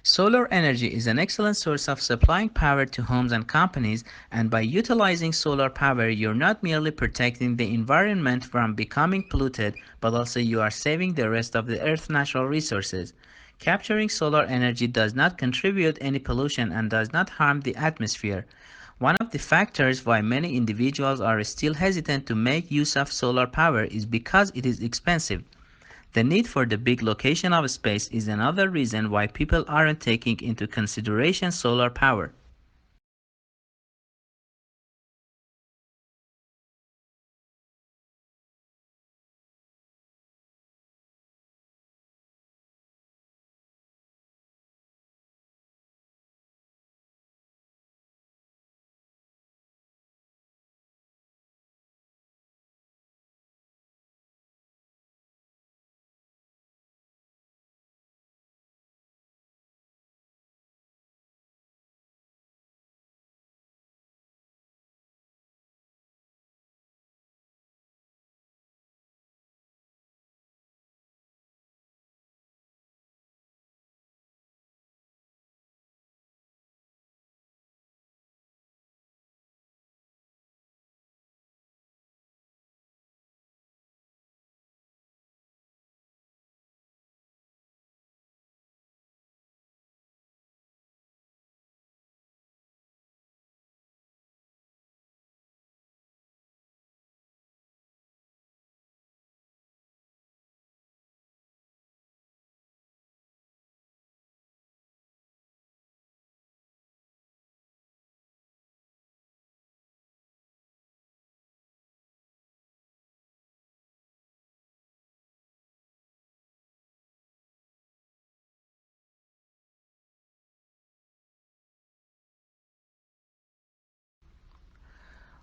Solar energy is an excellent source of supplying power to homes and companies, and by utilizing solar power, you're not merely protecting the environment from becoming polluted, but also you are saving the rest of the Earth's natural resources. Capturing solar energy does not contribute any pollution and does not harm the atmosphere. One of the factors why many individuals are still hesitant to make use of solar power is because it is expensive. The need for the big location of space is another reason why people aren't taking into consideration solar power.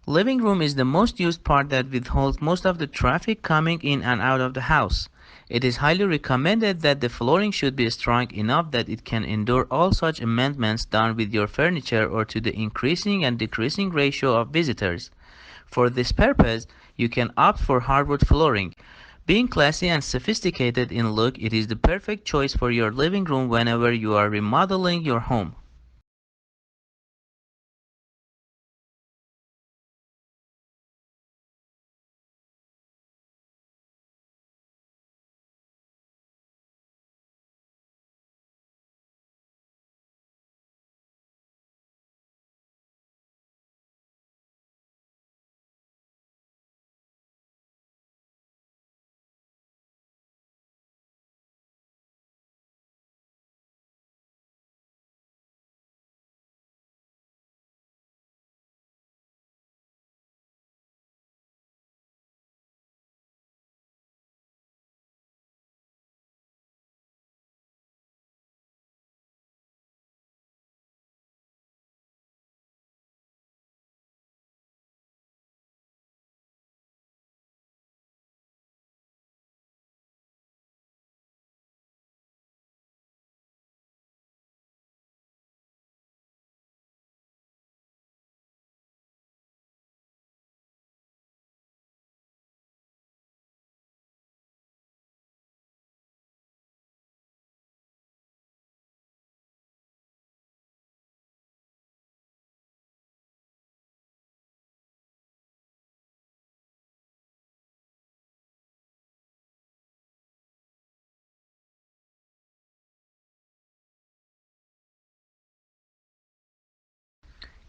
Living room is the most used part that withholds most of the traffic coming in and out of the house. It is highly recommended that the flooring should be strong enough that it can endure all such amendments done with your furniture or to the increasing and decreasing ratio of visitors. For this purpose, you can opt for hardwood flooring. Being classy and sophisticated in look, it is the perfect choice for your living room whenever you are remodeling your home.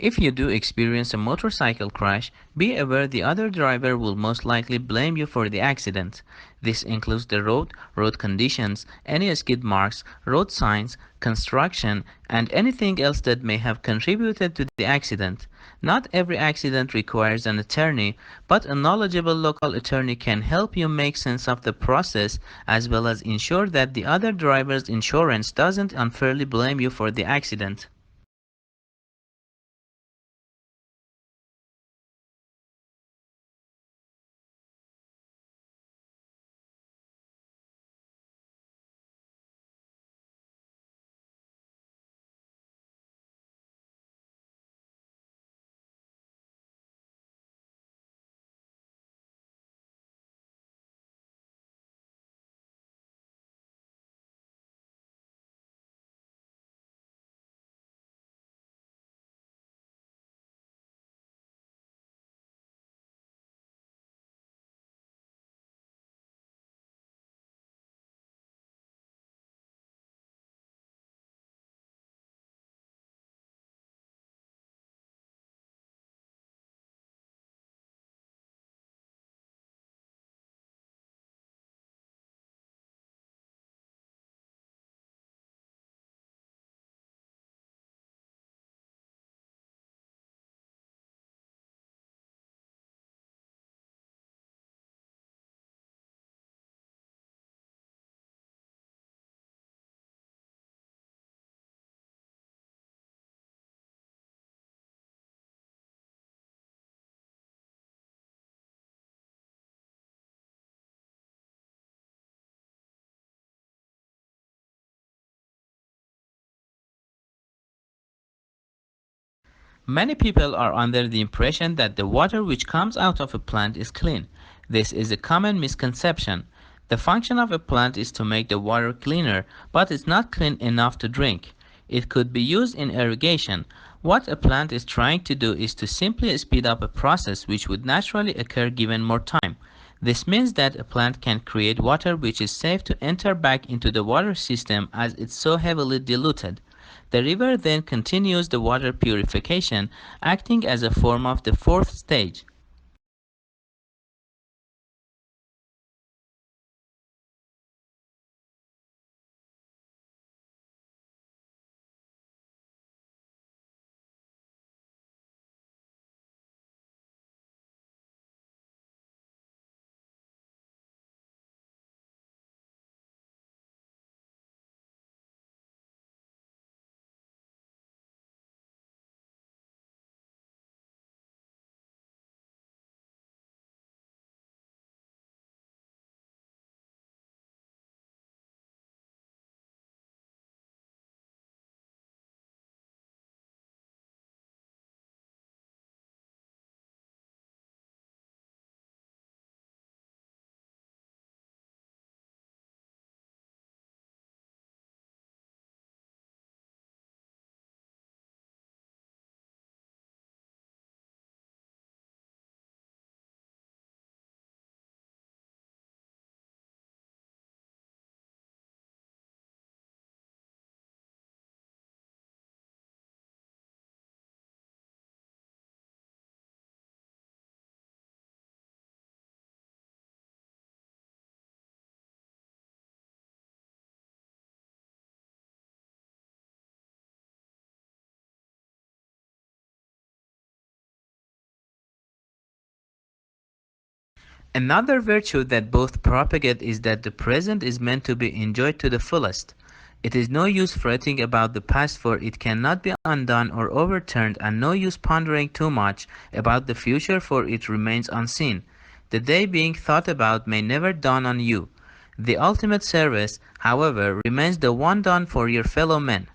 If you do experience a motorcycle crash, be aware the other driver will most likely blame you for the accident. This includes the road conditions, any skid marks, road signs, construction, and anything else that may have contributed to the accident. Not every accident requires an attorney, but a knowledgeable local attorney can help you make sense of the process as well as ensure that the other driver's insurance doesn't unfairly blame you for the accident. Many people are under the impression that the water which comes out of a plant is clean. This is a common misconception. The function of a plant is to make the water cleaner, but it's not clean enough to drink. It could be used in irrigation. What a plant is trying to do is to simply speed up a process which would naturally occur given more time. This means that a plant can create water which is safe to enter back into the water system as it's so heavily diluted. The river then continues the water purification, acting as a form of the fourth stage. Another virtue that both propagate is that the present is meant to be enjoyed to the fullest. It is no use fretting about the past for it cannot be undone or overturned, and no use pondering too much about the future for it remains unseen. The day being thought about may never dawn on you. The ultimate service, however, remains the one done for your fellow men.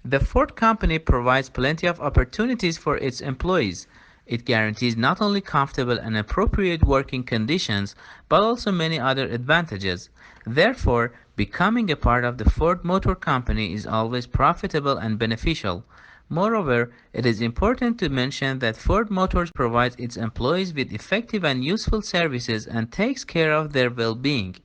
The Ford company provides plenty of opportunities for its employees. It guarantees not only comfortable and appropriate working conditions, but also many other advantages. Therefore, becoming a part of the Ford Motor Company is always profitable and beneficial. Moreover, it is important to mention that Ford Motors provides its employees with effective and useful services and takes care of their well-being.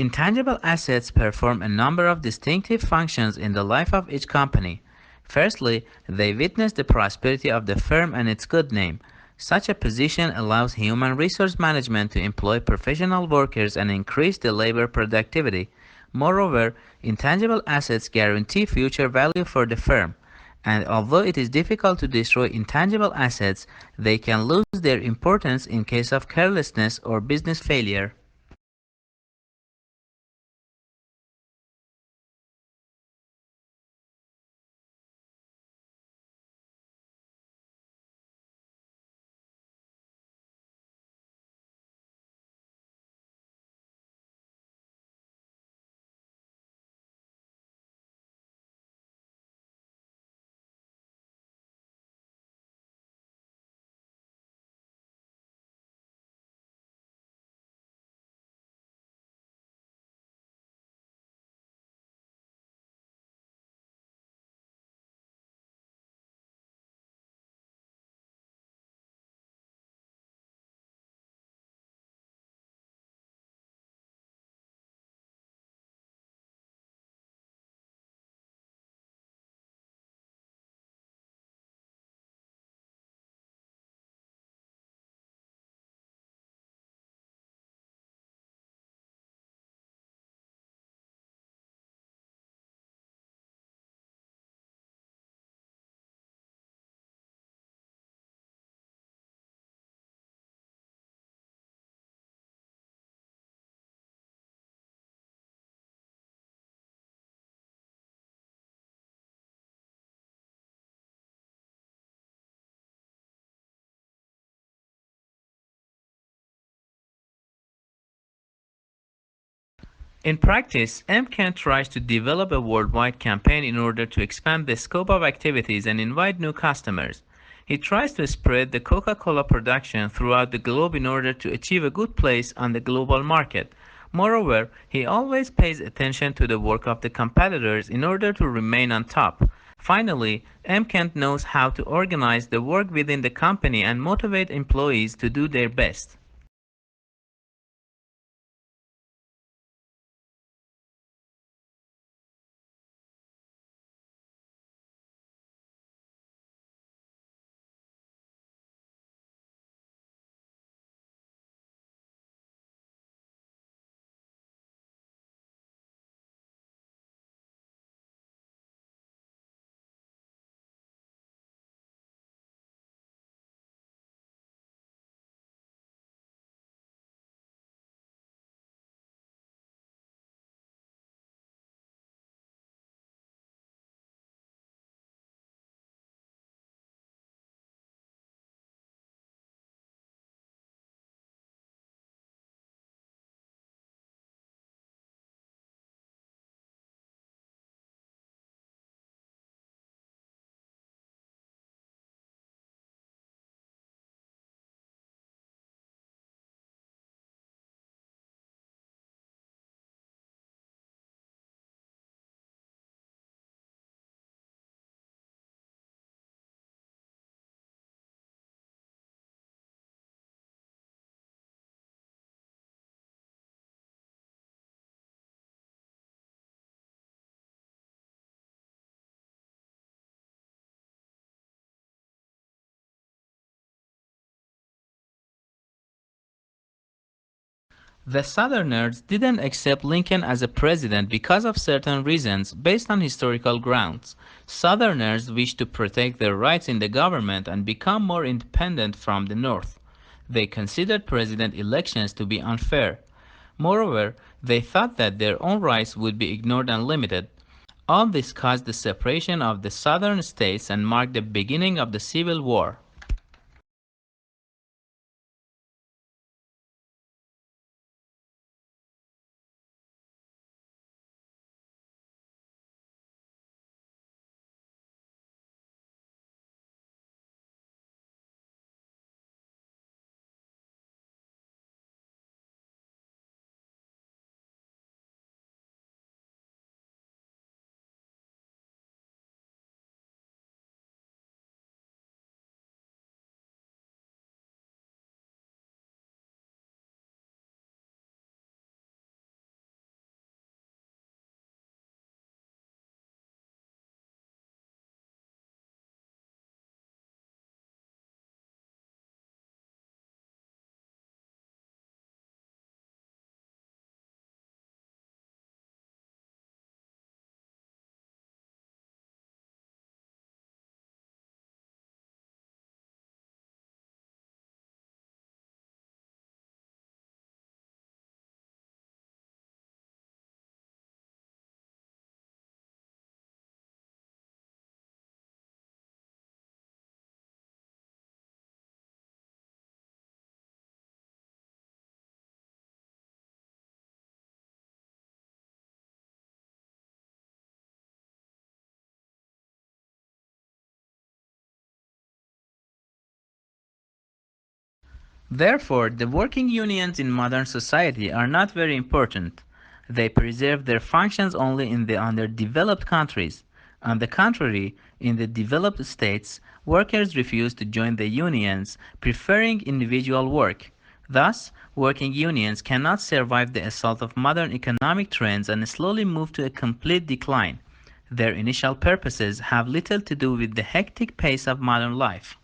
Intangible assets perform a number of distinctive functions in the life of each company. Firstly, they witness the prosperity of the firm and its good name. Such a position allows human resource management to employ professional workers and increase the labor productivity. Moreover, intangible assets guarantee future value for the firm. And although it is difficult to destroy intangible assets, they can lose their importance in case of carelessness or business failure. In practice, MCAN tries to develop a worldwide campaign in order to expand the scope of activities and invite new customers. He tries to spread the Coca-Cola production throughout the globe in order to achieve a good place on the global market. Moreover, he always pays attention to the work of the competitors in order to remain on top. Finally, MCAN knows how to organize the work within the company and motivate employees to do their best. The Southerners didn't accept Lincoln as a president because of certain reasons based on historical grounds. Southerners wished to protect their rights in the government and become more independent from the North. They considered president elections to be unfair. Moreover, they thought that their own rights would be ignored and limited. All this caused the separation of the Southern states and marked the beginning of the Civil War. Therefore, the working unions in modern society are not very important. They preserve their functions only in the underdeveloped countries. On the contrary, in the developed states, workers refuse to join the unions, preferring individual work. Thus, working unions cannot survive the assault of modern economic trends and slowly move to a complete decline. Their initial purposes have little to do with the hectic pace of modern life.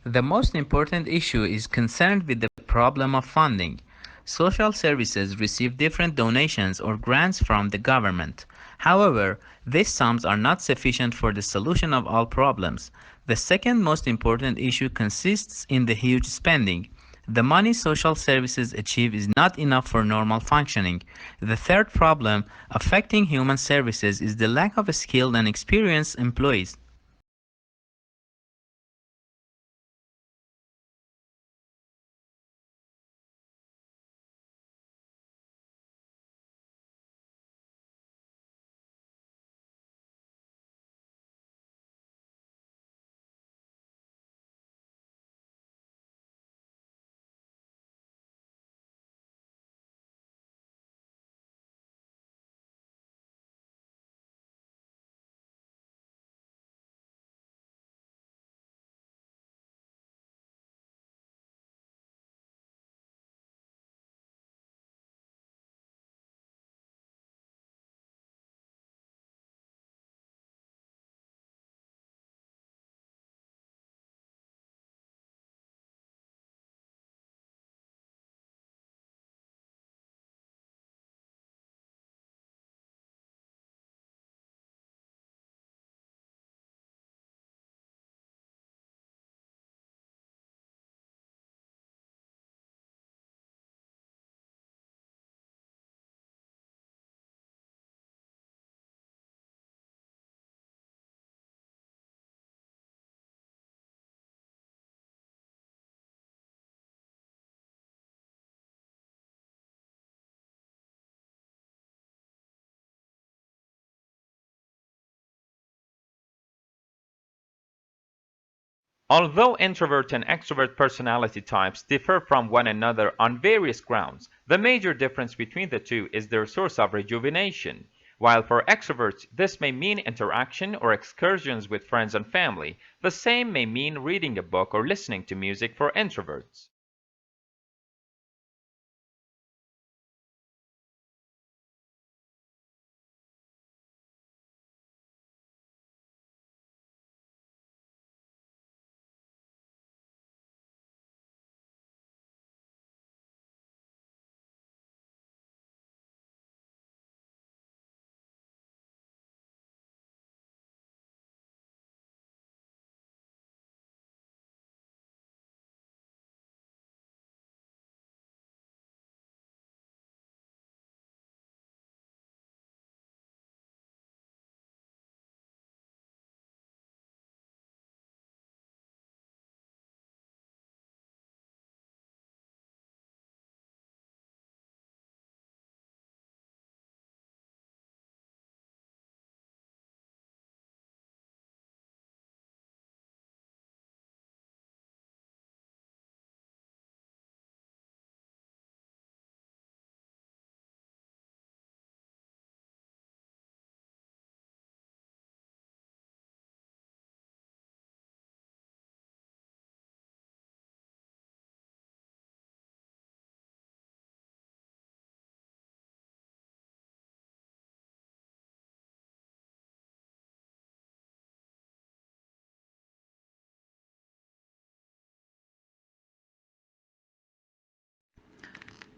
The most important issue is concerned with the problem of funding. Social services receive different donations or grants from the government. However, these sums are not sufficient for the solution of all problems. The second most important issue consists in the huge spending. The money social services achieve is not enough for normal functioning. The third problem affecting human services is the lack of skilled and experienced employees. Although introvert and extrovert personality types differ from one another on various grounds, the major difference between the two is their source of rejuvenation. While for extroverts this may mean interaction or excursions with friends and family, the same may mean reading a book or listening to music for introverts.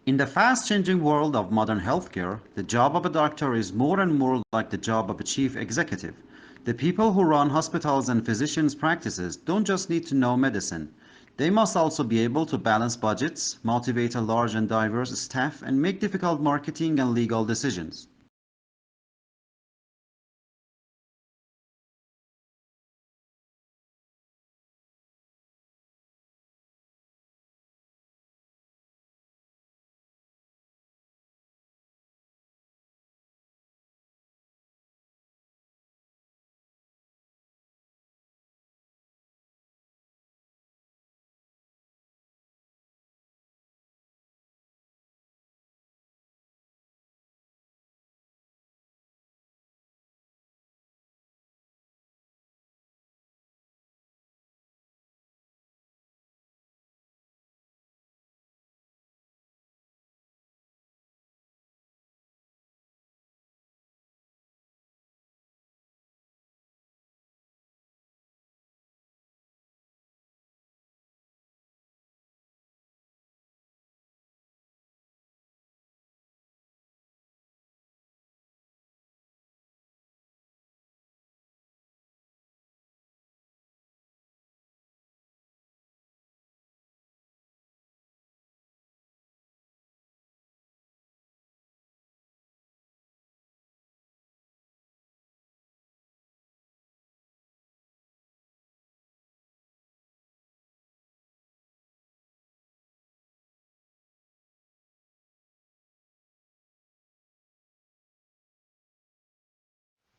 In the fast changing world of modern healthcare, the job of a doctor is more and more like the job of a chief executive. The people who run hospitals and physicians' practices don't just need to know medicine. They must also be able to balance budgets, motivate a large and diverse staff, and make difficult marketing and legal decisions.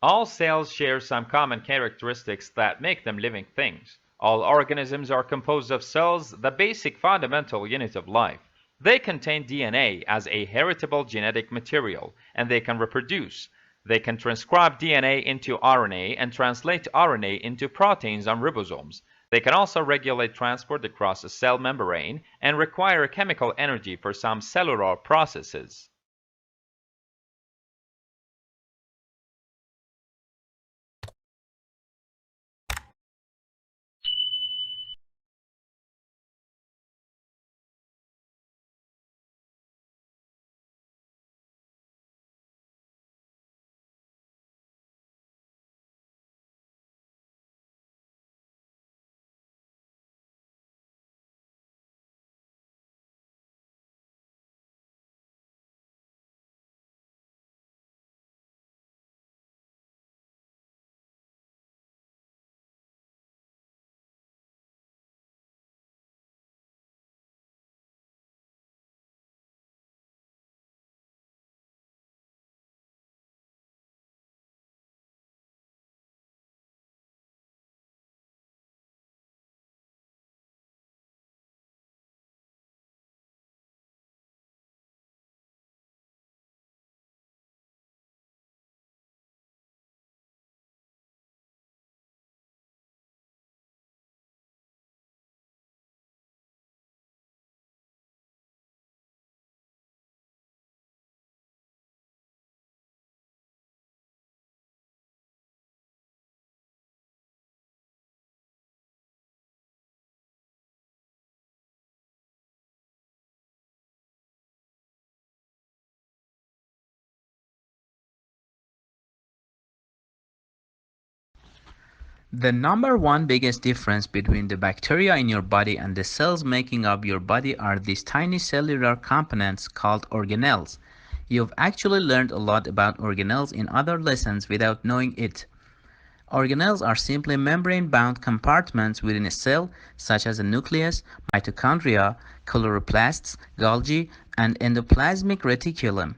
All cells share some common characteristics that make them living things. All organisms are composed of cells, the basic fundamental unit of life. They contain DNA as a heritable genetic material, and they can reproduce. They can transcribe DNA into RNA and translate RNA into proteins on ribosomes. They can also regulate transport across a cell membrane and require chemical energy for some cellular processes. The number one biggest difference between the bacteria in your body and the cells making up your body are these tiny cellular components called organelles. You've actually learned a lot about organelles in other lessons without knowing it. Organelles are simply membrane-bound compartments within a cell, such as a nucleus, mitochondria, chloroplasts, Golgi, and endoplasmic reticulum.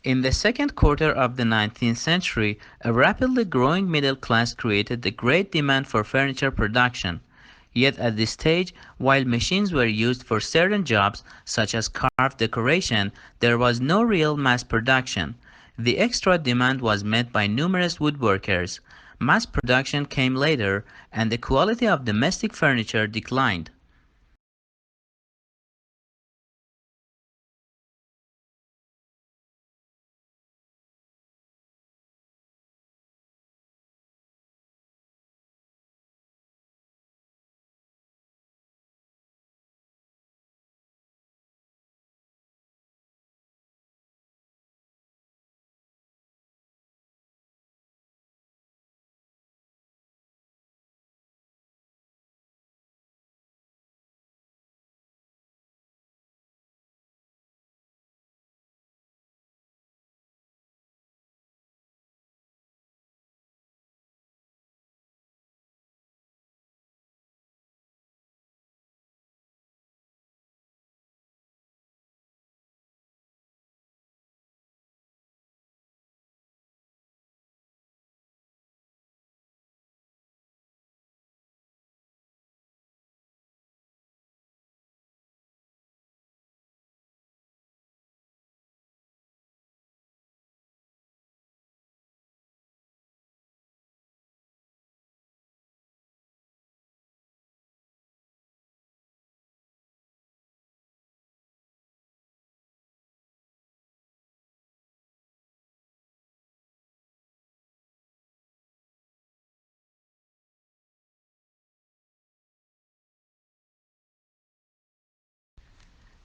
In the second quarter of the 19th century, a rapidly growing middle class created the great demand for furniture production. Yet at this stage, while machines were used for certain jobs, such as carved decoration, there was no real mass production. The extra demand was met by numerous woodworkers. Mass production came later, and the quality of domestic furniture declined.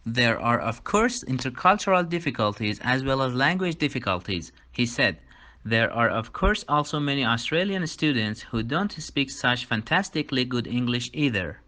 There are of course intercultural difficulties as well as language difficulties, he said. There are of course also many Australian students who don't speak such fantastically good English either.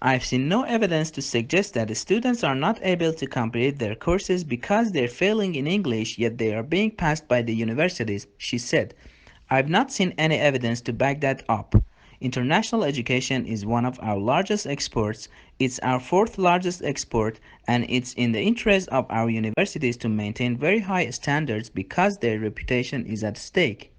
I've seen no evidence to suggest that students are not able to complete their courses because they're failing in English, yet they are being passed by the universities, she said. I've not seen any evidence to back that up. International education is one of our largest exports, it's our fourth largest export, and it's in the interest of our universities to maintain very high standards because their reputation is at stake.